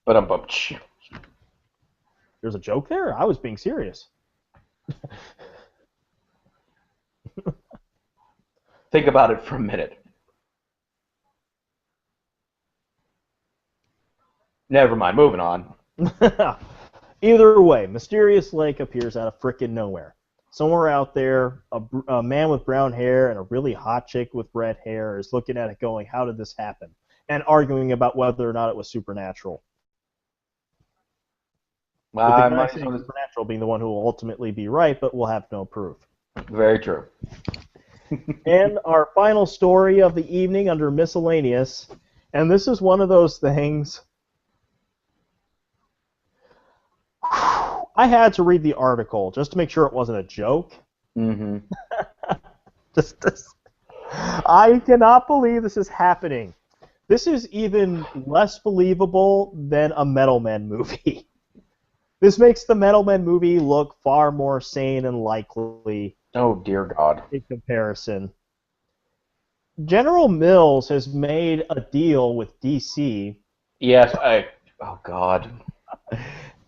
But There's a joke there? I was being serious. Think about it for a minute. Never mind, moving on. Either way, mysterious lake appears out of frickin' nowhere. Somewhere out there, a man with brown hair and a really hot chick with red hair is looking at it going, how did this happen? And arguing about whether or not it was supernatural. With the guy saying supernatural being the one who will ultimately be right, but will have no proof. Very true. And our final story of the evening under miscellaneous, and this is one of those things... I had to read the article just to make sure it wasn't a joke. Mm-hmm. I cannot believe this is happening. This is even less believable than a Metal Men movie. This makes the Metal Men movie look far more sane and likely. Oh, dear God. In comparison. General Mills has made a deal with DC. Yes, oh, God.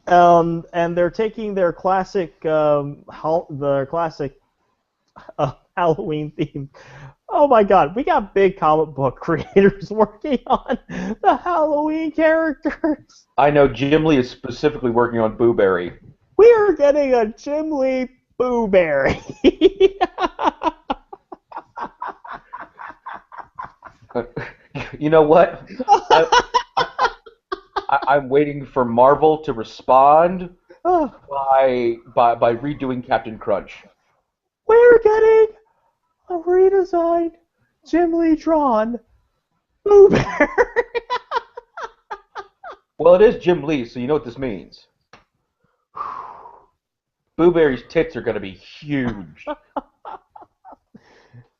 And they're taking their classic, Halloween theme. Oh my God, we got big comic book creators working on the Halloween characters. I know Jim Lee is specifically working on Boo Berry. We are getting a Jim Lee Boo Berry. You know what? I'm waiting for Marvel to respond by redoing Captain Crunch. We're getting a redesigned, Jim Lee drawn Boo Berry. Well, it is Jim Lee, so you know what this means. Boo Berry's tits are going to be huge.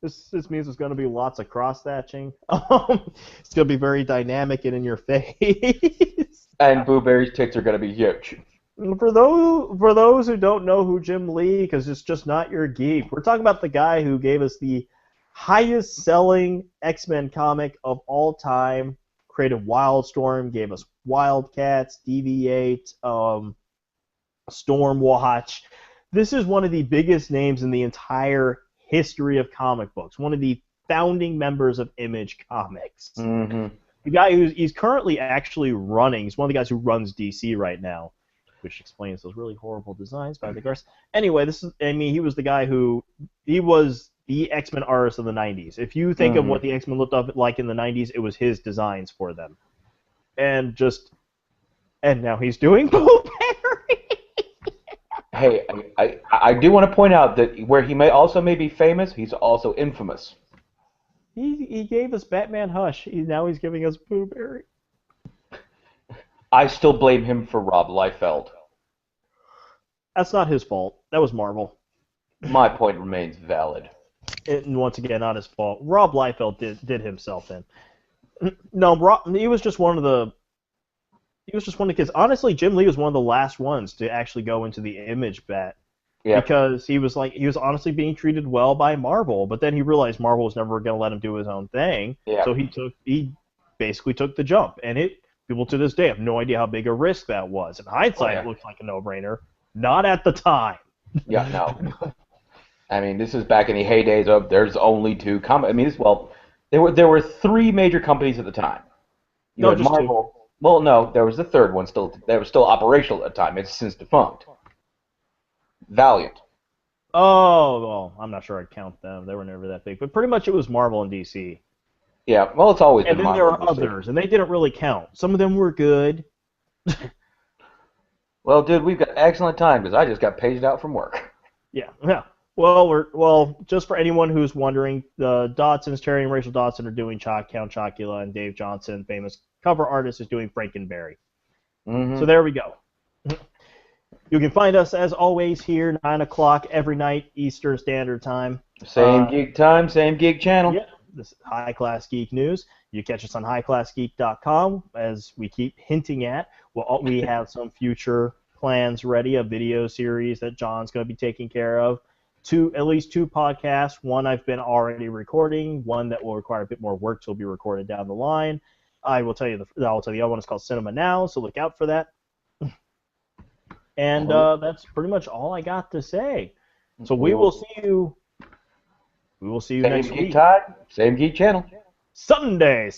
This means there's going to be lots of cross-hatching. It's going to be very dynamic and in your face. And Boo Berry's tits are going to be huge. For those who don't know who Jim Lee, because it's just not your geek, we're talking about the guy who gave us the highest-selling X-Men comic of all time, created Wildstorm, gave us Wildcats, DV8, Stormwatch. This is one of the biggest names in the entire history of comic books. One of the founding members of Image Comics. Mm-hmm. The guy he's currently actually running. He's one of the guys who runs DC right now, which explains those really horrible designs by the guys. Anyway, he was the guy he was the X-Men artist of the 90s. If you think of what the X-Men looked like in the 90s, it was his designs for them. And now he's doing Blueberry. Hey, I do want to point out that where he may be famous, he's also infamous. He gave us Batman Hush. Now he's giving us Blueberry. I still blame him for Rob Liefeld. That's not his fault. That was Marvel. My point remains valid. And once again, not his fault. Rob Liefeld did himself in. No, he was just one of the kids. Honestly, Jim Lee was one of the last ones to actually go into the Image bat. Yeah. Because he was honestly being treated well by Marvel, but then he realized Marvel was never going to let him do his own thing. Yeah. So he basically took the jump, and people to this day have no idea how big a risk that was. In hindsight, It looks like a no-brainer. Not at the time. Yeah, no. I mean, this is back in the heydays of there's only two there were three major companies at the time. You had Marvel. Two. Well, no, there was the third one that was still operational at the time. It's since defunct. Valiant. Oh, well, I'm not sure I'd count them. They were never that big. But pretty much it was Marvel and DC. Yeah, well, it's always been Marvel. And then there are others, and they didn't really count. Some of them were good. Well, dude, we've got excellent time because I just got paged out from work. Yeah. Well, just for anyone who's wondering, the Dodsons, Terry and Rachel Dodson are doing Count Chocula, and Dave Johnson, famous cover artist, is doing Frankenberry. Mm-hmm. So there we go. You can find us, as always, here 9 o'clock every night, Eastern Standard Time. Same geek time, same geek channel. Yeah, this is High Class Geek News. You catch us on highclassgeek.com, as we keep hinting at. We have some future plans ready, a video series that John's going to be taking care of. At least two podcasts. One I've been already recording. One that will require a bit more work, so will be recorded down the line. I'll tell you the other one is called Cinema Now, so look out for that. And that's pretty much all I got to say. So we will see you. We will see you next week. Same geek time, same geek channel. Sunday.